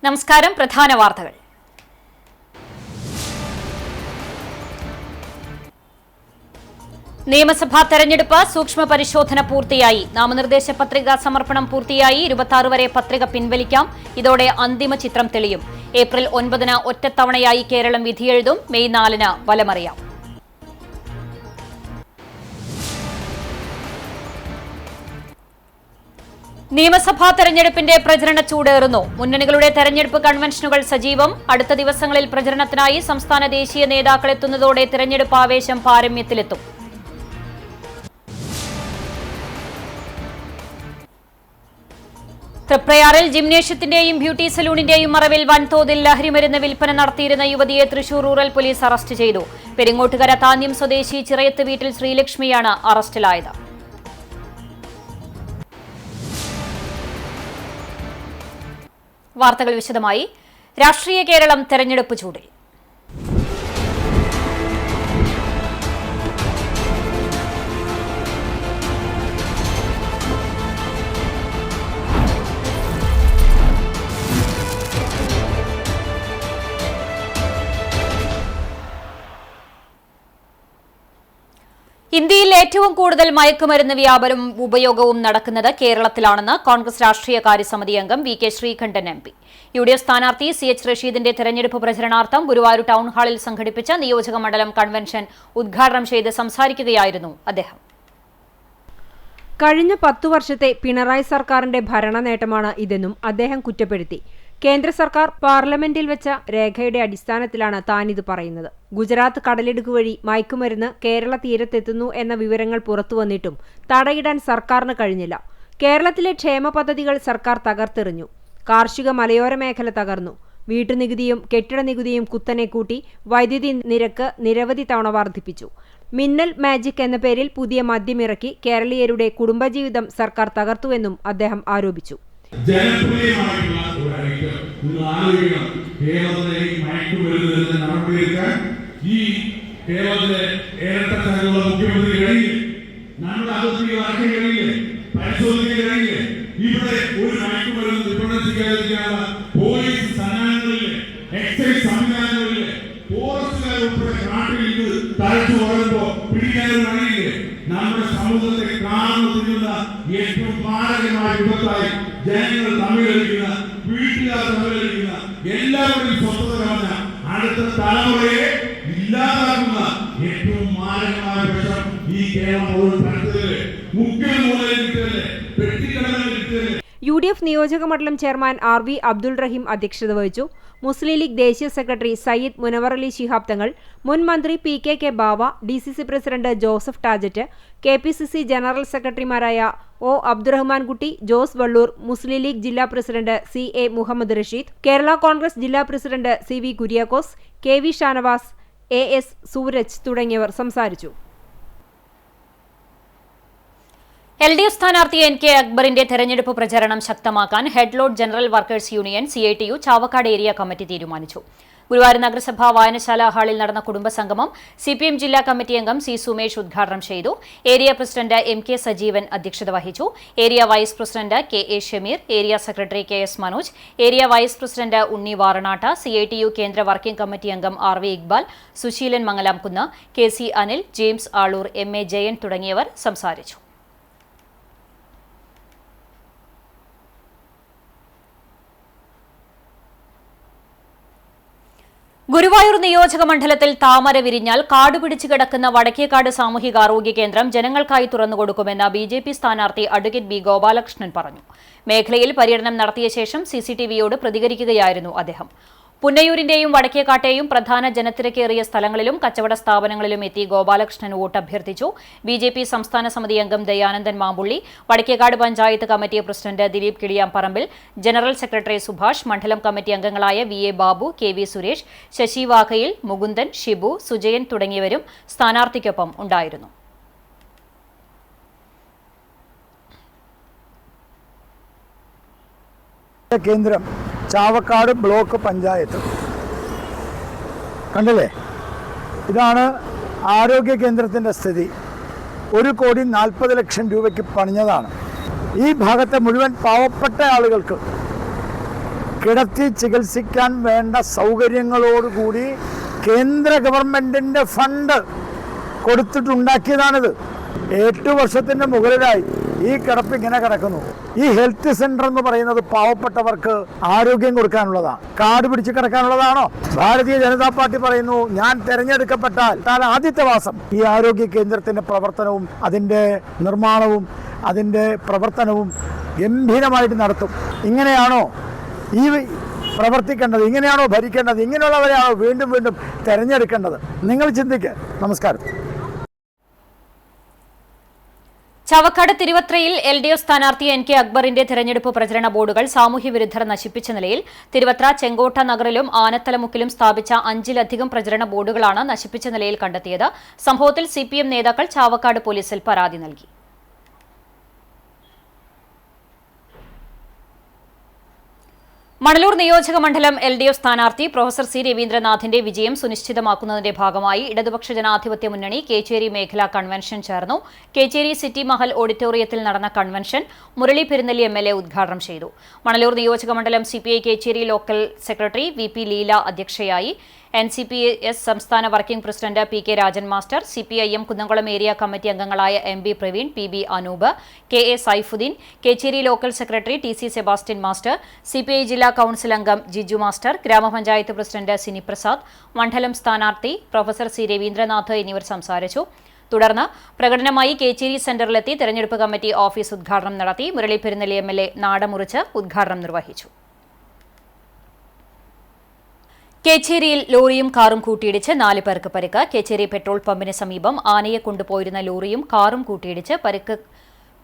നമസ്കാരം. പ്രധാന വാർത്തകൾ. നിയമസഭാ തെരഞ്ഞെടുപ്പ് സൂക്ഷ്മ പരിശോധന പൂർത്തിയായി. നാമനിർദ്ദേശ പത്രിക സമർപ്പണം പൂർത്തിയായി. 26 വരെ പത്രിക പിൻവലിക്കാം. ഇതോടെ അന്തിമ ചിത്രം തെളിയും. ഏപ്രിൽ 9 ഒറ്റത്തവണയായി കേരളം വിധിയെഴുതും. മെയ് 4 ഫലമറിയാം. നിയമസഭാ തെരഞ്ഞെടുപ്പിന്റെ പ്രചരണ ചൂടേറുന്നു. മുന്നണികളുടെ തെരഞ്ഞെടുപ്പ് കൺവെൻഷനുകൾ സജീവം. അടുത്ത ദിവസങ്ങളിൽ പ്രചരണത്തിനായി സംസ്ഥാന ദേശീയ നേതാക്കൾ എത്തുന്നതോടെ തെരഞ്ഞെടുപ്പ് ആവേശം പാരമ്യത്തിലെത്തും. തൃപ്രയാറിൽ ജിംനേഷ്യത്തിന്റെയും ബ്യൂട്ടി സലൂണിന്റെയും മറവിൽ വൻതോതിൽ ലഹരിമരുന്ന് വിൽപ്പന നടത്തിയിരുന്ന യുവതിയെ തൃശൂർ റൂറൽ പോലീസ് അറസ്റ്റ് ചെയ്തു. പെരിങ്ങോട്ടുകര താന്യം സ്വദേശി ചിറയത്ത് വീട്ടിൽ ശ്രീലക്ഷ്മിയാണ് അറസ്റ്റിലായത്. വാർത്തകൾ വിശദമായി. രാഷ്ട്രീയ കേരളം തെരഞ്ഞെടുപ്പ് ചൂടിൽ. ഇന്ത്യയിൽ ഏറ്റവും കൂടുതൽ മയക്കുമരുന്ന് വ്യാപാരവും ഉപയോഗവും നടക്കുന്നത് കേരളത്തിലാണെന്ന് കോൺഗ്രസ് രാഷ്ട്രീയകാര്യ സമിതി അംഗം V K Sreekandan M P. UDF സ്ഥാനാർത്ഥി CH റഷീദിന്റെ തെരഞ്ഞെടുപ്പ് പ്രചരണാർത്ഥം ഗുരുവായൂർ ടൗൺ ഹാളിൽ സംഘടിപ്പിച്ച നിയോജക മണ്ഡലം കൺവെൻഷൻ ഉദ്ഘാടനം ചെയ്ത് സംസാരിക്കുകയായിരുന്നു അദ്ദേഹം. കഴിഞ്ഞ 10 വർഷത്തെ പിണറായി സർക്കാരിന്റെ ഭരണ നേട്ടമാണ് ഇതെന്നും അദ്ദേഹം കുറ്റപ്പെടുത്തി. കേന്ദ്ര സർക്കാർ പാർലമെന്റിൽ വെച്ച രേഖയുടെ അടിസ്ഥാനത്തിലാണ് താനിത് പറയുന്നത്. ഗുജറാത്ത് കടലിടുക്ക് വഴി മയക്കുമരുന്ന് കേരള തീരത്തെത്തുന്നു എന്ന വിവരങ്ങൾ പുറത്തുവന്നിട്ടും തടയിടാൻ സർക്കാരിന് കഴിഞ്ഞില്ല. കേരളത്തിലെ ക്ഷേമ പദ്ധതികൾ സർക്കാർ തകർത്തെറിഞ്ഞു. കാർഷിക മലയോര മേഖല തകർന്നു. വീട്ടുനികുതിയും കെട്ടിട നികുതിയും കുത്തനെ കൂട്ടി. വൈദ്യുതി നിരക്ക് നിരവധി തവണ വർദ്ധിപ്പിച്ചു. മിന്നൽ മാജിക് എന്ന പേരിൽ പുതിയ മദ്യമിറക്കി കേരളീയരുടെ കുടുംബജീവിതം സർക്കാർ തകർത്തുവെന്നും അദ്ദേഹം ആരോപിച്ചു. ജനപ്രിയമായിട്ടുള്ള ഒരു ഐറ്റം നിങ്ങൾ ആലോചിക്കണം. കേരളത്തിലെ മയക്കുമരുന്ന് നടപടിയെടുക്കാൻ ഈ കേരളത്തിലെ ഇരട്ടത്തരമുള്ള മുഖ്യമന്ത്രി കഴിയില്ലേ? നമ്മുടെ അതിർത്തി അടക്കം കഴിയില്ലേ? പരിശോധിക്കാൻ കഴിയില്ലേ? ഇവിടെ ഒരു മയക്കുമരുന്ന് വിപണനത്തിക്കാതിരിക്കാനുള്ള പോലീസ് സന്നാഹങ്ങളില്ലേ? എക്സൈസ് സംവിധാനങ്ങളില്ലേ? ഫോറസ്റ്റുകാർ ഉൾപ്പെടെ നാട്ടിൽ ഇത് തഴച്ചു വളരുമ്പോ പിടിക്കാനും കഴിയില്ലേ? നമ്മുടെ സമൂഹത്തെ കാണുന്ന തിന്നുന്ന ഏറ്റവും മാരകമായ വിപത്തായി ജനങ്ങൾ തമ്മിലടിക്കുന്ന, വീട്ടുകാർ തമ്മിലടിക്കുന്ന, എല്ലാവരുടെയും സ്വസ്ഥത കളഞ്ഞ അടുത്ത തലമുറയെ ഇല്ലാതാക്കുന്ന ഏറ്റവും മാരകമായ വിഷം ഈ കേരളം മുഴുവൻ പരത്തല്ലേ? മുക്കിൽ മൂലയിൽ കിട്ടല്ലേ? പെട്ടിക്കടകളിൽ കിട്ടല്ലേ? UDF നിയോജക മണ്ഡലം ചെയർമാൻ RV അബ്ദുൾ റഹീം അധ്യക്ഷത വഹിച്ചു. മുസ്ലിം ലീഗ് ദേശീയ സെക്രട്ടറി സയ്യിദ് മുനവർ അലി ശിഹാബ് തങ്ങൾ, മുൻ മന്ത്രി PKK Bava, DCC president Joseph Tajet, KPCC general സെക്രട്ടറിമാരായ O അബ്ദുറഹ്മാൻ കുട്ടി, ജോസ് വള്ളൂർ, മുസ്ലിം ലീഗ് ജില്ലാ പ്രസിഡന്റ് CA മുഹമ്മദ് റഷീദ്, കേരള കോൺഗ്രസ് ജില്ലാ president CV Kuriakose, KV Shanavas, AS Sooraj തുടങ്ങിയവർ സംസാരിച്ചു. LDF സ്ഥാനാർത്ഥി NK അക്ബറിന്റെ തെരഞ്ഞെടുപ്പ് പ്രചരണം ശക്തമാക്കാൻ headload general workers union CITU Chavakkad area committee തീരുമാനിച്ചു. ഗുരുവായൂർ നഗരസഭാ വായനശാല ഹാളിൽ നടന്ന കുടുംബസംഗമം CPM ജില്ലാ കമ്മിറ്റി അംഗം C സുമേഷ് ഉദ്ഘാടനം ചെയ്തു. ഏരിയ പ്രസിഡന്റ് MK സജീവൻ അധ്യക്ഷത വഹിച്ചു. Area vice president KA Shameer, area secretary KS Manoj, area vice president Unni വാറനാട്ട, CITU കേന്ദ്ര വർക്കിംഗ് കമ്മിറ്റി അംഗം RV Iqbal, Susheelan Mangalamkunnu, KC Anil, James Aloor, MA Jayan തുടങ്ങിയവർ സംസാരിച്ചു. ഗുരുവായൂർ നിയോജക മണ്ഡലത്തിൽ താമര വിരിഞ്ഞാൽ കാടുപിടിച്ചു കിടക്കുന്ന വടക്കേക്കാട് സാമൂഹികാരോഗ്യ കേന്ദ്രം ജനങ്ങൾക്കായി തുറന്നുകൊടുക്കുമെന്ന് BJP സ്ഥാനാർത്ഥി അഡ്വക്കേറ്റ് B ഗോപാലകൃഷ്ണൻ പറഞ്ഞു. മേഖലയിൽ പര്യടനം നടത്തിയ ശേഷം CCTVയോട് പ്രതികരിക്കുകയായിരുന്നു അദ്ദേഹം. പുന്നയൂരിന്റെയും വടക്കേക്കാട്ടെയും പ്രധാന ജനത്തിരക്കേറിയ സ്ഥലങ്ങളിലും കച്ചവട സ്ഥാപനങ്ങളിലും എത്തി ഗോപാലകൃഷ്ണൻ വോട്ട് അഭ്യർത്ഥിച്ചു. BJP സംസ്ഥാന സമിതി അംഗം Dayanandan Mampulli, Vadakkekad panchayat committee president Dileep Kiliyamparambil, general secretary Subhash, മണ്ഡലം കമ്മിറ്റി അംഗങ്ങളായ VA ബാബു, KV സുരേഷ്, ശശി വാക്കയിൽ, മുകുന്ദൻ, ഷിബു, സുജയൻ തുടങ്ങിയവരും സ്ഥാനാർത്ഥിക്കൊപ്പം ഉണ്ടായിരുന്നു. കേന്ദ്രം ചാവക്കാട് ബ്ലോക്ക് പഞ്ചായത്ത് കണ്ടില്ലേ? ഇതാണ് ആരോഗ്യ കേന്ദ്രത്തിൻ്റെ സ്ഥിതി. 1,40,00,000 രൂപയ്ക്ക് പണിഞ്ഞതാണ്. ഈ ഭാഗത്തെ മുഴുവൻ പാവപ്പെട്ട ആളുകൾക്ക് കിടത്തി ചികിത്സിക്കാൻ വേണ്ട സൗകര്യങ്ങളോടുകൂടി കേന്ദ്ര ഗവൺമെൻറ്റിൻ്റെ ഫണ്ട് കൊടുത്തിട്ടുണ്ടാക്കിയതാണിത്. 8 വർഷത്തിൻ്റെ മുകളിലായി ഈ കിടപ്പ് ഇങ്ങനെ കിടക്കുന്നു. ഈ ഹെൽത്ത് സെന്റർ എന്ന് പറയുന്നത് പാവപ്പെട്ടവർക്ക് ആരോഗ്യം കൊടുക്കാനുള്ളതാണ്, കാർഡ് പിടിച്ച് കിടക്കാനുള്ളതാണോ? ഭാരതീയ ജനതാ പാർട്ടി പറയുന്നു, ഞാൻ തെരഞ്ഞെടുക്കപ്പെട്ടാൽ ആദ്യത്തെ മാസം ഈ ആരോഗ്യ കേന്ദ്രത്തിൻ്റെ പ്രവർത്തനവും അതിൻ്റെ നിർമ്മാണവും അതിൻ്റെ പ്രവർത്തനവും ഗംഭീരമായിട്ട് നടത്തും. ഇങ്ങനെയാണോ ഈ പ്രവർത്തിക്കേണ്ടത്? ഇങ്ങനെയാണോ ഭരിക്കേണ്ടത്? ഇങ്ങനെയുള്ളവരെയാണോ വീണ്ടും വീണ്ടും തെരഞ്ഞെടുക്കേണ്ടത്? നിങ്ങൾ ചിന്തിക്കുക. നമസ്കാരം. ചാവക്കാട് തിരുവത്രയിൽ LDF സ്ഥാനാർത്ഥി NK അക്ബറിന്റെ തെരഞ്ഞെടുപ്പ് പ്രചരണ ബോർഡുകൾ സാമൂഹ്യ വിരുദ്ധർ നശിപ്പിച്ച നിലയിൽ തിരുവത്ര ചെങ്കോട്ട നഗറിലും ആനത്തലമുക്കിലും സ്ഥാപിച്ച 5-ലധികം പ്രചരണ ബോർഡുകളാണ് നശിപ്പിച്ച നിലയിൽ കണ്ടെത്തിയത്. സംഭവത്തിൽ CPM നേതാക്കൾ ചാവക്കാട് പോലീസിൽ പരാതി നൽകി. മണലൂർ നിയോജക മണ്ഡലം LDF സ്ഥാനാർത്ഥി പ്രൊഫസർ C രവീന്ദ്രനാഥിന്റെ വിജയം സുനിശ്ചിതമാക്കുന്നതിന്റെ ഭാഗമായി ഇടതുപക്ഷ ജനാധിപത്യ മുന്നണി കേച്ചേരി മേഖലാ കൺവെൻഷൻ ചേർന്നു. കേച്ചേരി സിറ്റി മഹൽ ഓഡിറ്റോറിയത്തിൽ നടന്ന കൺവെൻഷൻ മുരളി പെരുന്നെല്ലി MLA ഉദ്ഘാടനം ചെയ്തു. മണലൂർ നിയോജക മണ്ഡലം CPI Kecheri local secretary VP Leela അധ്യക്ഷയായി. NCPS സംസ്ഥാന working president PK Rajan master, CPIM Kunnamkulam area committee അംഗങ്ങളായ MB Praveen, PB Anoop, KA Saifuddeen, Kecheri local secretary TC Sebastian master, CPI ജില്ലാ കൌൺസിൽ അംഗം ജിജു മാസ്റ്റർ, ഗ്രാമപഞ്ചായത്ത് പ്രസിഡന്റ് സിനി പ്രസാദ്, മണ്ഡലം സ്ഥാനാർത്ഥി പ്രൊഫസർ C രവീന്ദ്രനാഥ് എന്നിവർ സംസാരിച്ചു. തുടർന്ന് പ്രകടനമായി കേച്ചേരി സെന്ററിലെത്തി തെരഞ്ഞെടുപ്പ് കമ്മിറ്റി ഓഫീസ് ഉദ്ഘാടനം നടത്തി. മുരളി പെരുന്നെല്ലി MLA നാടമുറിച്ച് ഉദ്ഘാടനം നിർവഹിച്ചു. കേച്ചേരിയിൽ ലോറിയും കാറും കൂട്ടിയിടിച്ച് 4 പേർക്ക് പരിക്ക്. കേച്ചേരി പെട്രോൾ പമ്പിന് സമീപം ആനയെ കൊണ്ടുപോയിരുന്ന ലോറിയും കാറും കൂട്ടിയിടിച്ച് പരിക്ക്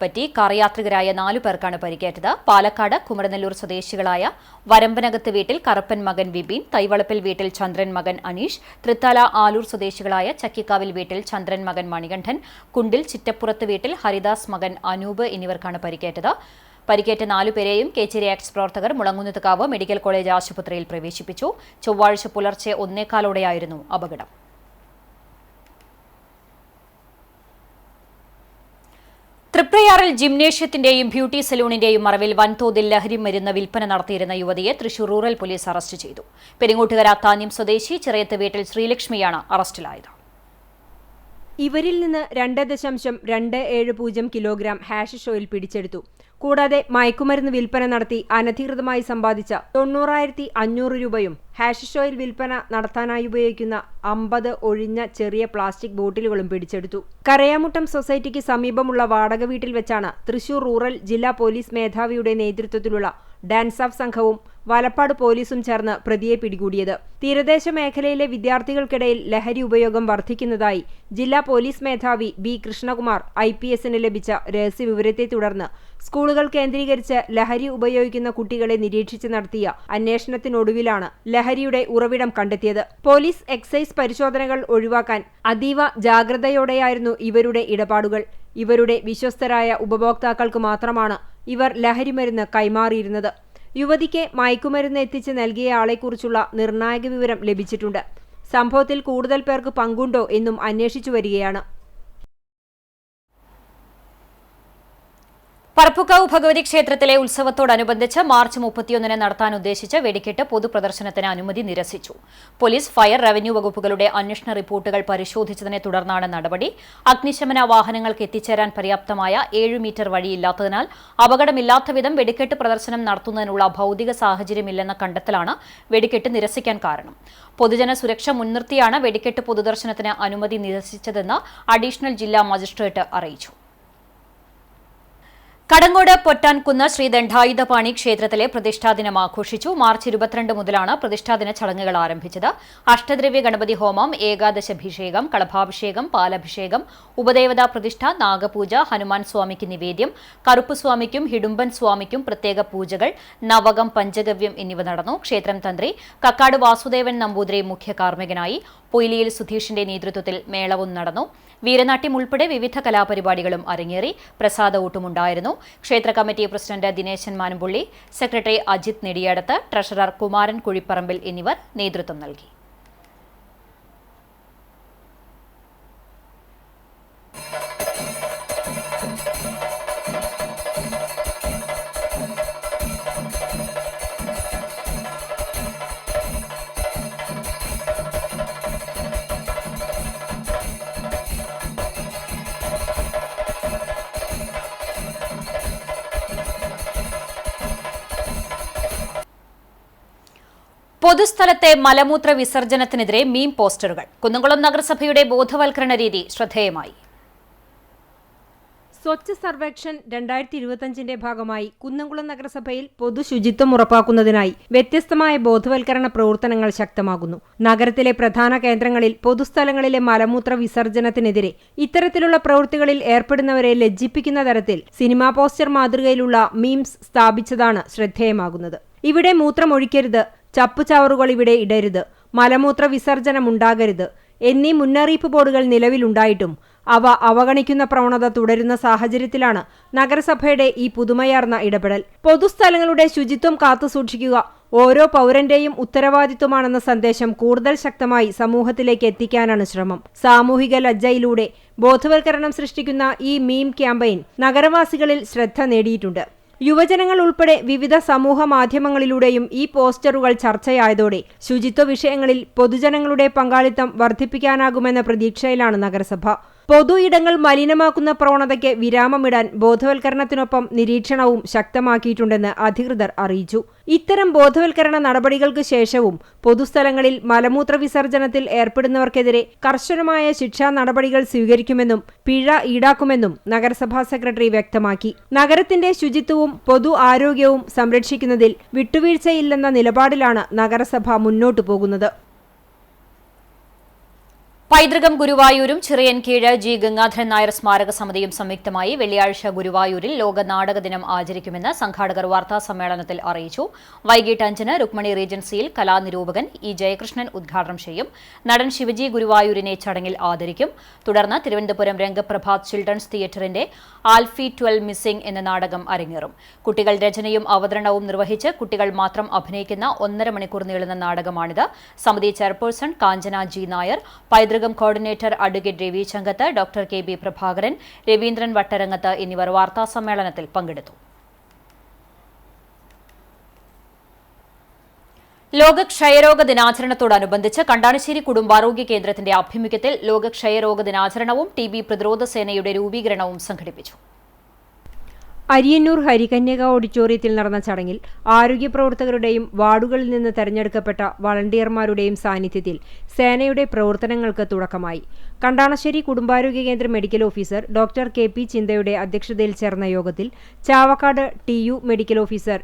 പറ്റി കാർ യാത്രികരായ 4 പേർക്കാണ് പരിക്കേറ്റത്. പാലക്കാട് കുമരനെല്ലൂർ സ്വദേശികളായ വരമ്പനകത്ത് വീട്ടിൽ കറുപ്പൻ മകൻ വിപിൻ, തൈവളപ്പിൽ വീട്ടിൽ ചന്ദ്രൻ മകൻ അനീഷ്, തൃത്താല ആലൂർ സ്വദേശികളായ ചക്കിക്കാവിൽ വീട്ടിൽ ചന്ദ്രൻ മകൻ മണികണ്ഠൻ, കുണ്ടിൽ ചിറ്റപ്പുറത്ത് വീട്ടിൽ ഹരിദാസ് മകൻ അനൂപ് എന്നിവർക്കാണ് പരിക്കേറ്റത്. പരിക്കേറ്റ 4 പേരെയും കേച്ചേരി ആക്ട്സ് പ്രവർത്തകർ മുളങ്ങുന്നത്തുകാവ് മെഡിക്കൽ കോളേജ് ആശുപത്രിയിൽ പ്രവേശിപ്പിച്ചു. ചൊവ്വാഴ്ച പുലർച്ചെ 1:15 അപകടം. തൃപ്രയാറിൽ ജിംനേഷ്യത്തിന്റെയും ബ്യൂട്ടി സലൂണിന്റെയും മറവിൽ വൻതോതിൽ ലഹരി മരുന്ന് വിൽപ്പന നടത്തിയിരുന്ന യുവതിയെ തൃശൂർ റൂറൽ പോലീസ് അറസ്റ്റ് ചെയ്തു. പെരിങ്ങോട്ടുകര താന്യം സ്വദേശി ചിറയത്ത് വീട്ടിൽ ശ്രീലക്ഷ്മിയാണ് അറസ്റ്റിലായത്. ഇവരിൽ നിന്ന് 2.270 കിലോഗ്രാം ഹാഷിഷ് ഓയിൽ പിടിച്ചെടുത്തു. കൂടാതെ മയക്കുമരുന്ന് വിൽപ്പന നടത്തി അനധികൃതമായി സമ്പാദിച്ച 90,500 രൂപയും ഹാഷിഷ് ഓയിൽ വിൽപ്പന നടത്താനായി ഉപയോഗിക്കുന്ന 50 ഒഴിഞ്ഞ ചെറിയ പ്ലാസ്റ്റിക് ബോട്ടിലുകളും പിടിച്ചെടുത്തു. കരയാമുട്ടം സൊസൈറ്റിക്ക് സമീപമുള്ള വാടക വീട്ടിൽ വെച്ചാണ് തൃശൂർ റൂറൽ ജില്ലാ പോലീസ് മേധാവിയുടെ നേതൃത്വത്തിലുള്ള ഡാൻസ് ഓഫ് സംഘവും വലപ്പാട് പോലീസും ചേർന്ന് പ്രതിയെ പിടികൂടിയത്. തീരദേശ മേഖലയിലെ വിദ്യാർത്ഥികൾക്കിടയിൽ ലഹരി ഉപയോഗം വർദ്ധിക്കുന്നതായി ജില്ലാ പോലീസ് മേധാവി B കൃഷ്ണകുമാർ IPSന് ലഭിച്ച രഹസ്യവിവരത്തെ തുടർന്ന് സ്കൂളുകൾ കേന്ദ്രീകരിച്ച് ലഹരി ഉപയോഗിക്കുന്ന കുട്ടികളെ നിരീക്ഷിച്ച് നടത്തിയ അന്വേഷണത്തിനൊടുവിലാണ് ലഹരിയുടെ ഉറവിടം കണ്ടെത്തിയത്. പോലീസ് എക്സൈസ് പരിശോധനകൾ ഒഴിവാക്കാൻ അതീവ ജാഗ്രതയോടെയായിരുന്നു ഇവരുടെ ഇടപാടുകൾ. ഇവരുടെ വിശ്വസ്തരായ ഉപഭോക്താക്കൾക്ക് മാത്രമാണ് ഇവർ ലഹരിമരുന്ന് കൈമാറിയിരുന്നത്. യുവതിക്ക് മയക്കുമരുന്ന് എത്തിച്ച് നൽകിയ ആളെക്കുറിച്ചുള്ള നിർണായക വിവരം ലഭിച്ചിട്ടുണ്ട്. സംഭവത്തിൽ കൂടുതൽ പേർക്ക് പങ്കുണ്ടോ എന്നും അന്വേഷിച്ചു വരികയാണ്. പറപ്പുക്കാവ് ഭഗവതി ക്ഷേത്രത്തിലെ ഉത്സവത്തോടനുബന്ധിച്ച് മാർച്ച് 31 നടത്താൻ ഉദ്ദേശിച്ച വെടിക്കെട്ട് പൊതുപ്രദർശനത്തിന് അനുമതി നിരസിച്ചു. പോലീസ്, ഫയർ, റവന്യൂ വകുപ്പുകളുടെ അന്വേഷണ റിപ്പോർട്ടുകൾ പരിശോധിച്ചതിനെ തുടർന്നാണ് നടപടി. അഗ്നിശമന വാഹനങ്ങൾക്ക് എത്തിച്ചേരാൻ പര്യാപ്തമായ 7 മീറ്റർ വഴിയില്ലാത്തതിനാൽ അപകടമില്ലാത്ത വിധം വെടിക്കെട്ട് പ്രദർശനം നടത്തുന്നതിനുള്ള ഭൌതിക സാഹചര്യമില്ലെന്ന കണ്ടെത്തലാണ് വെടിക്കെട്ട് നിരസിക്കാൻ കാരണം. പൊതുജന സുരക്ഷ മുൻനിർത്തിയാണ് വെടിക്കെട്ട് പൊതുദർശനത്തിന് അനുമതി നിരസിച്ചതെന്ന് അഡീഷണൽ ജില്ലാ മജിസ്ട്രേറ്റ് അറിയിച്ചു. കടങ്ങോട് പൊറ്റാൻകുന്ന് ശ്രീ ദണ്ഡായുധപാണി ക്ഷേത്രത്തിലെ പ്രതിഷ്ഠാദിനം ആഘോഷിച്ചു. മാർച്ച് 22 മുതലാണ് പ്രതിഷ്ഠാദിന ചടങ്ങുകൾ ആരംഭിച്ചത്. അഷ്ടദ്രവ്യ ഗണപതി ഹോമം, ഏകാദശാഭിഷേകം, കളഭാഭിഷേകം, പാലഭിഷേകം, ഉപദേവതാ പ്രതിഷ്ഠ, നാഗപൂജ, ഹനുമാൻ സ്വാമിക്ക് നിവേദ്യം, കറുപ്പുസ്വാമിക്കും ഹിഡുംബൻ സ്വാമിക്കും പ്രത്യേക പൂജകൾ, നവകം, പഞ്ചഗവ്യം എന്നിവ നടന്നു. ക്ഷേത്രം തന്ത്രി കക്കാട് വാസുദേവൻ നമ്പൂതിരി മുഖ്യ കാർമ്മികനായി. പൊയിലിയിൽ സുധീഷിന്റെ നേതൃത്വത്തിൽ മേളവും നടന്നു. വീരനാട്യം ഉൾപ്പെടെ വിവിധ കലാപരിപാടികളും അരങ്ങേറി. പ്രസാദ ഊട്ടുമുണ്ടായിരുന്നു. ക്ഷേത്ര committee president Dineshan Manumpulli, secretary Ajith Nediyadath, treasurer Kumaran Kuzhiparambil എന്നിവർ നേതൃത്വം നൽകി. പൊതുസ്ഥലത്തെ മലമൂത്ര വിസർജനത്തിനെതിരെ മീം പോസ്റ്ററുകൾ. കുന്നംകുളം നഗരസഭയുടെ ബോധവൽക്കരണ രീതി ശ്രദ്ധേയമായി. സ്വച്ഛ് സർവേക്ഷൺ 2025ന്റെ ഭാഗമായി കുന്നംകുളം നഗരസഭയിൽ പൊതുശുചിത്വം ഉറപ്പാക്കുന്നതിനായി വ്യത്യസ്തമായ ബോധവൽക്കരണ പ്രവർത്തനങ്ങൾ ശക്തമാകുന്നു. നഗരത്തിലെ പ്രധാന കേന്ദ്രങ്ങളിൽ പൊതുസ്ഥലങ്ങളിലെ മലമൂത്ര വിസർജനത്തിനെതിരെ ഇത്തരത്തിലുള്ള പ്രവൃത്തികളിൽ ഏർപ്പെടുന്നവരെ ലജ്ജിപ്പിക്കുന്ന തരത്തിൽ സിനിമാ പോസ്റ്റർ മാതൃകയിലുള്ള മീംസ് സ്ഥാപിച്ചതാണ് ശ്രദ്ധേയമാകുന്നത്. ഇവിടെ മൂത്രമൊഴിക്കരുത്, ചപ്പുചവറുകൾ ഇവിടെ ഇടരുത്, മലമൂത്ര വിസർജനം ഉണ്ടാകരുത് എന്നീ മുന്നറിയിപ്പ് ബോർഡുകൾ നിലവിലുണ്ടായിട്ടും അവ അവഗണിക്കുന്ന പ്രവണത തുടരുന്ന സാഹചര്യത്തിലാണ് നഗരസഭയുടെ ഈ പുതുമയാർന്ന ഇടപെടൽ. പൊതുസ്ഥലങ്ങളുടെ ശുചിത്വം കാത്തുസൂക്ഷിക്കുക ഓരോ പൗരന്റെയും ഉത്തരവാദിത്വമാണെന്ന സന്ദേശം കൂടുതൽ ശക്തമായി സമൂഹത്തിലേക്ക് എത്തിക്കാനാണ് ശ്രമം. സാമൂഹിക ലജ്ജയിലൂടെ ബോധവൽക്കരണം സൃഷ്ടിക്കുന്ന ഈ മീം ക്യാമ്പയിൻ നഗരവാസികളിൽ ശ്രദ്ധ നേടിയിട്ടുണ്ട്. യുവജനങ്ങൾ ഉൾപ്പെടെ വിവിധ സമൂഹ മാധ്യമങ്ങളിലൂടെയും ഈ പോസ്റ്ററുകൾ ചർച്ചയായതോടെ ശുചിത്വ വിഷയങ്ങളിൽ പൊതുജനങ്ങളുടെ പങ്കാളിത്തം വർദ്ധിപ്പിക്കാനാകുമെന്ന പ്രതീക്ഷയിലാണ് നഗരസഭ. പൊതു ഇടങ്ങൾ മലിനമാക്കുന്ന പ്രവണതയ്ക്ക് വിരാമമിടാൻ ബോധവൽക്കരണത്തിനൊപ്പം നിരീക്ഷണവും ശക്തമാക്കിയിട്ടുണ്ടെന്ന് അധികൃതർ അറിയിച്ചു. ഇത്തരം ബോധവൽക്കരണ നടപടികൾക്ക് ശേഷവും പൊതുസ്ഥലങ്ങളിൽ മലമൂത്ര വിസർജനത്തിൽ ഏർപ്പെടുന്നവർക്കെതിരെ കർശനമായ ശിക്ഷാ നടപടികൾ സ്വീകരിക്കുമെന്നും പിഴ ഈടാക്കുമെന്നും നഗരസഭാ സെക്രട്ടറി വ്യക്തമാക്കി. നഗരത്തിന്റെ ശുചിത്വവും പൊതു ആരോഗ്യവും സംരക്ഷിക്കുന്നതിൽ വിട്ടുവീഴ്ചയില്ലെന്ന നിലപാടിലാണ് നഗരസഭ മുന്നോട്ടു പോകുന്നത്. പൈതൃകം ഗുരുവായൂരും ചിറയൻകീഴ് ജി ഗംഗാധരൻ നായർ സ്മാരക സമിതിയും സംയുക്തമായി വെള്ളിയാഴ്ച ഗുരുവായൂരിൽ ലോക നാടക ദിനം ആചരിക്കുമെന്ന് സംഘാടകർ വാർത്താസമ്മേളനത്തിൽ അറിയിച്ചു. വൈകിട്ട് 5-ന് രുക്മിണി റീജൻസിയിൽ കലാനിരൂപകൻ ഇ ജയകൃഷ്ണൻ ഉദ്ഘാടനം ചെയ്യും. നടൻ ശിവജി ഗുരുവായൂരിനെ ചടങ്ങിൽ ആദരിക്കും. തുടർന്ന് തിരുവനന്തപുരം രംഗപ്രഭാത് ചിൽഡ്രൻസ് തിയേറ്ററിന്റെ ആൽഫി 12 മിസ്സിംഗ് എന്ന നാടകം അരങ്ങേറും. കുട്ടികൾ രചനയും അവതരണവും നിർവഹിച്ച് കുട്ടികൾ മാത്രം അഭിനയിക്കുന്ന 1.5 മണിക്കൂർ നീളുന്ന നാടകമാണിത്. സമിതി ചെയർപേഴ്സൺ കാഞ്ചന G Nair, Paithrukam coordinator advocate Ravi Chankath, doctor K B Prabhakaran, Raveendran Vattarangath എന്നിവർ വാർത്താസമ്മേളനത്തിൽ പങ്കെടുത്തു. ലോക ക്ഷയരോഗ ദിനാചരണത്തോടനുബന്ധിച്ച് കണ്ടാണശ്ശേരി കുടുംബാരോഗ്യ കേന്ദ്രത്തിന്റെ ആഭിമുഖ്യത്തിൽ ലോക ക്ഷയരോഗ ദിനാചരണവും TB പ്രതിരോധ സേനയുടെ രൂപീകരണവും സംഘടിപ്പിച്ചു. അരിയന്നൂർ ഹരികന്യക ഓഡിറ്റോറിയത്തിൽ നടന്ന ചടങ്ങിൽ ആരോഗ്യ പ്രവർത്തകരുടെയും വാർഡുകളിൽ നിന്ന് തെരഞ്ഞെടുക്കപ്പെട്ട വളണ്ടിയർമാരുടെയും സാന്നിധ്യത്തിൽ സേനയുടെ പ്രവർത്തനങ്ങൾക്ക് തുടക്കമായി. കണ്ടാണശ്ശേരി കുടുംബാരോഗ്യ കേന്ദ്ര മെഡിക്കൽ ഓഫീസർ ഡോക്ടർ KP ചിന്തയുടെ അധ്യക്ഷതയിൽ ചേർന്ന യോഗത്തിൽ Chavakkad TU medical officer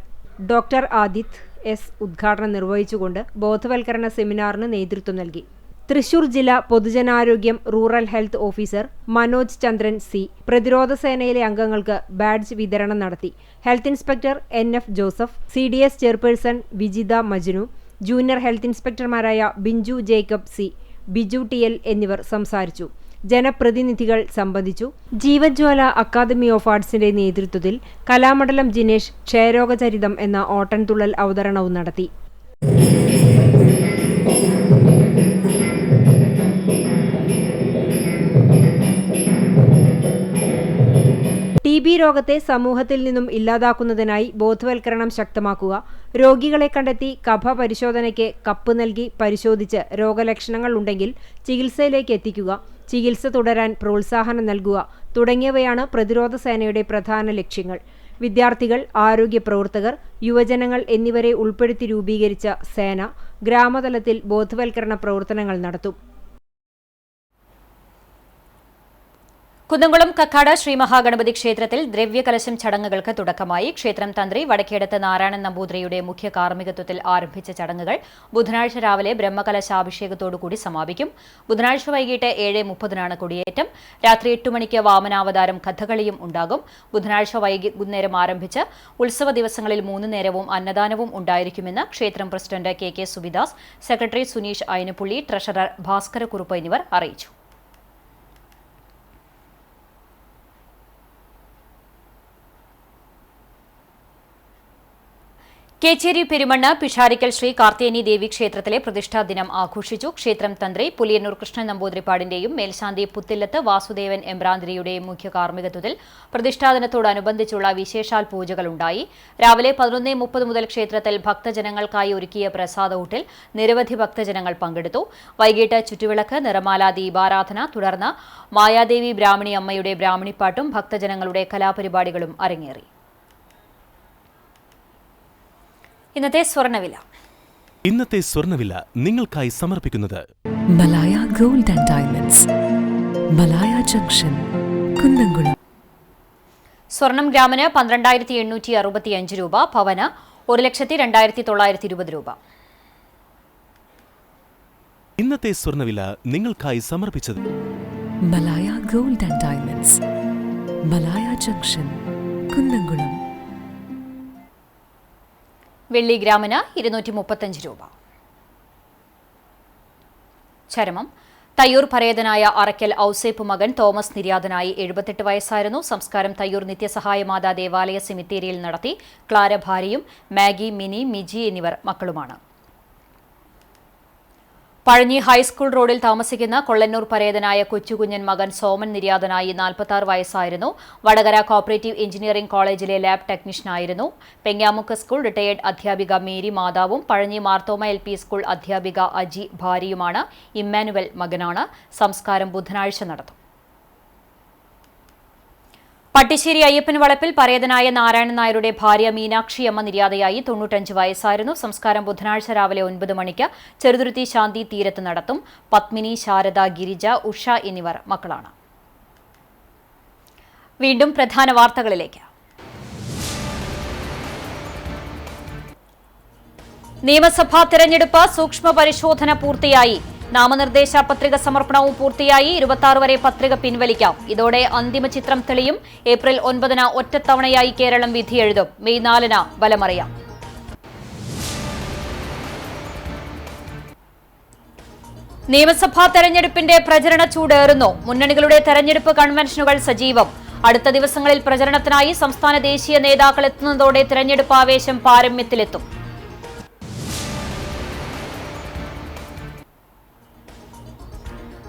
doctor Aditya S ഉദ്ഘാടനം നിർവഹിച്ചുകൊണ്ട് ബോധവൽക്കരണ സെമിനാറിന് നേതൃത്വം നൽകി. തൃശൂർ ജില്ലാ പൊതുജനാരോഗ്യം rural health officer Manoj Chandran C പ്രതിരോധ സേനയിലെ അംഗങ്ങൾക്ക് ബാഡ്ജ് വിതരണം നടത്തി. Health inspector NF Joseph, CDS chairperson Vijitha Majnu, junior health ഇൻസ്പെക്ടർമാരായ Binchu Jacob C, Biju TL എന്നിവർ സംസാരിച്ചു. ജനപ്രതിനിധികൾ സംബന്ധിച്ചു. ജീവജ്വാല അക്കാദമി ഓഫ് ആർട്സിന്റെ നേതൃത്വത്തിൽ കലാമണ്ഡലം ജിനേഷ് ക്ഷയരോഗചരിതം എന്ന ഓട്ടൻതുള്ളൽ അവതരണവും നടത്തി. TB രോഗത്തെ സമൂഹത്തിൽ നിന്നും ഇല്ലാതാക്കുന്നതിനായി ബോധവൽക്കരണം ശക്തമാക്കുക, രോഗികളെ കണ്ടെത്തി കഫ പരിശോധനയ്ക്ക് കപ്പ് നൽകി പരിശോധിച്ച് രോഗലക്ഷണങ്ങൾ ഉണ്ടെങ്കിൽ ചികിത്സയിലേക്ക് എത്തിക്കുക, ചികിത്സ തുടരാൻ പ്രോത്സാഹനം നൽകുക തുടങ്ങിയവയാണ് പ്രതിരോധ സേനയുടെ പ്രധാന ലക്ഷ്യങ്ങൾ. വിദ്യാർത്ഥികൾ, ആരോഗ്യ പ്രവർത്തകർ, യുവജനങ്ങൾ എന്നിവരെ ഉൾപ്പെടുത്തി രൂപീകരിച്ച സേന ഗ്രാമതലത്തിൽ ബോധവൽക്കരണ പ്രവർത്തനങ്ങൾ നടത്തും. കുന്നംകുളം കക്കാട് ശ്രീ മഹാഗണപതി ക്ഷേത്രത്തിൽ ദ്രവ്യകലശം ചടങ്ങുകൾക്ക് തുടക്കമായി. ക്ഷേത്രം തന്ത്രി വടക്കേടത്ത് നാരായണൻ നമ്പൂതിരിയുടെ മുഖ്യ കാർമ്മികത്വത്തിൽ ആരംഭിച്ച ചടങ്ങുകൾ ബുധനാഴ്ച രാവിലെ ബ്രഹ്മകലശാഭിഷേകത്തോടുകൂടി സമാപിക്കും. ബുധനാഴ്ച വൈകിട്ട് 7:30 കൊടിയേറ്റം. രാത്രി 8 മണിക്ക് വാമനാവതാരം കഥകളിയും ഉണ്ടാകും. ബുധനാഴ്ച വൈകുന്നേരം ആരംഭിച്ച് ഉത്സവ ദിവസങ്ങളിൽ 3 നേരവും അന്നദാനവും ഉണ്ടായിരിക്കുമെന്ന് ക്ഷേത്രം president KK Subidas, secretary Suneesh Ayanappulli, treasurer Bhaskarakurup എന്നിവർ അറിയിച്ചു. കേച്ചേരി പെരുമണ്ണ് പിഷാരിക്കൽ ശ്രീ കാർത്തിയേനി ദേവി ക്ഷേത്രത്തിലെ പ്രതിഷ്ഠാ ദിനം ആഘോഷിച്ചു. ക്ഷേത്രം തന്ത്രി പുലിയന്നൂർ കൃഷ്ണൻ നമ്പൂതിരിപ്പാടിന്റെയും മേൽശാന്തി പുത്തില്ലത്ത് വാസുദേവൻ എമ്പ്രാന്തിരിയുടെയും മുഖ്യ കാർമ്മികത്വത്തിൽ പ്രതിഷ്ഠാദിനത്തോടനുബന്ധിച്ചുള്ള വിശേഷാൽ പൂജകളുണ്ടായി. രാവിലെ 11:30 മുതൽ ക്ഷേത്രത്തിൽ ഭക്തജനങ്ങൾക്കായി ഒരുക്കിയ പ്രസാദഊട്ടിൽ നിരവധി ഭക്തജനങ്ങൾ പങ്കെടുത്തു. വൈകിട്ട് ചുറ്റുവിളക്ക്, നിറമാല, ദീപാരാധന, തുടർന്ന് മായാദേവി ബ്രാഹ്മണി അമ്മയുടെ ബ്രാഹ്മണിപ്പാട്ടും ഭക്തജനങ്ങളുടെ കലാപരിപാടികളും അരങ്ങേറി. ഇന്നത്തെ സ്വർണ്ണവില ഇന്നത്തെ സ്വർണ്ണവില നിങ്ങൾക്കായി സമർപ്പിക്കുന്നത് Malaya gold and diamonds, Malaya junction, Kunnamkulam. സ്വർണം ഗ്രാമിന് 12,865 രൂപ, പവന് 1,02,920 രൂപ. ഇന്നത്തെ സ്വർണ്ണവില നിങ്ങൾക്കായി സമർപ്പിച്ചത് Malaya gold and diamonds, Malaya junction, Kunnamkulam. വെള്ളി ഗ്രാമിന് 235 രൂപ. ചരമം തയ്യൂർ പരേതനായ അറയ്ക്കൽ ഔസേപ്പ് മകൻ തോമസ് നിര്യാതനായി 78 വയസ്സായിരുന്നു. സംസ്കാരം തയ്യൂർ നിത്യസഹായമാതാ ദേവാലയ സെമിത്തേരിയിൽ നടത്തി. ക്ലാര ഭാര്യയും മാഗി, മിനി, മിജി എന്നിവർ മക്കളുമാണ്. പഴഞ്ഞി ഹൈസ്കൂൾ റോഡിൽ താമസിക്കുന്ന കൊള്ളന്നൂർ പരേതനായ കൊച്ചുകുഞ്ഞൻ മകൻ സോമൻ നിര്യാതനായി 46 വയസ്സായിരുന്നു. വടകര കോപ്പറേറ്റീവ് എഞ്ചിനീയറിംഗ് കോളേജിലെ ലാബ് ടെക്നീഷ്യനായിരുന്നു. പെങ്ങാമുക്ക് സ്കൂൾ റിട്ടയേർഡ് അധ്യാപിക മേരി മാതാവും പഴഞ്ഞി മാർത്തോമ LP സ്കൂൾ അധ്യാപിക അജി ഭാര്യയുമാണ്. ഇമ്മാനുവൽ മകനാണ്. സംസ്കാരം ബുധനാഴ്ച നടത്തും. പട്ടിശ്ശേരി അയ്യപ്പൻ വളപ്പിൽ പരേതനായ നാരായണൻ നായരുടെ ഭാര്യ മീനാക്ഷിയമ്മ നിര്യാതയായി. 95 വയസ്സായിരുന്നു. സംസ്കാരം ബുധനാഴ്ച രാവിലെ 9 മണിക്ക് ചെറുതുരുത്തി ശാന്തി തീരത്ത് നടത്തും. പത്മിനി, ശാരദ, ഗിരിജ, ഉഷ എന്നിവർ മക്കളാണ്. വീണ്ടും പ്രധാന വാർത്തകളിലേക്ക്. നിയമസഭാ തെരഞ്ഞെടുപ്പ് സൂക്ഷ്മ പരിശോധന പൂർത്തിയായി. നാമനിർദ്ദേശ പത്രിക സമർപ്പണവും പൂർത്തിയായി. 26 വരെ പത്രിക പിൻവലിക്കാം. ഇതോടെ അന്തിമ ചിത്രം തെളിയും. ഏപ്രിൽ 9-ന് ഒറ്റത്തവണയായി കേരളം വിധിയെഴുതും. മെയ് 4-ന് ഫലമറിയാം. നിയമസഭാ തെരഞ്ഞെടുപ്പിന്റെ പ്രചരണ ചൂടേറുന്നു. മുന്നണികളുടെ തെരഞ്ഞെടുപ്പ് കൺവെൻഷനുകൾ സജീവം. അടുത്ത ദിവസങ്ങളിൽ പ്രചരണത്തിനായി സംസ്ഥാന ദേശീയ നേതാക്കൾ എത്തുന്നതോടെ തെരഞ്ഞെടുപ്പ് ആവേശം പാരമ്യത്തിലെത്തും.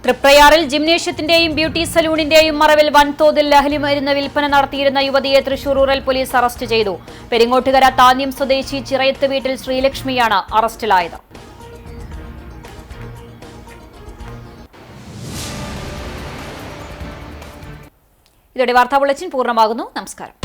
തൃപ്രയാറിൽ ജിംനേഷ്യത്തിന്റെയും ബ്യൂട്ടി സലൂണിന്റെയും മറവിൽ വൻതോതിൽ ലഹരിമരുന്ന് വിൽപ്പന നടത്തിയിരുന്ന യുവതിയെ തൃശൂർ റൂറൽ പോലീസ് അറസ്റ്റ് ചെയ്തു. പെരിങ്ങോട്ടുകര താന്യം സ്വദേശി ചിറയത്ത് വീട്ടിൽ ശ്രീലക്ഷ്മിയാണ് അറസ്റ്റിലായത്. ഇതോടെ വാർത്താ ബുള്ളറ്റിൻ പൂർണ്ണമാകുന്നു. നമസ്കാരം.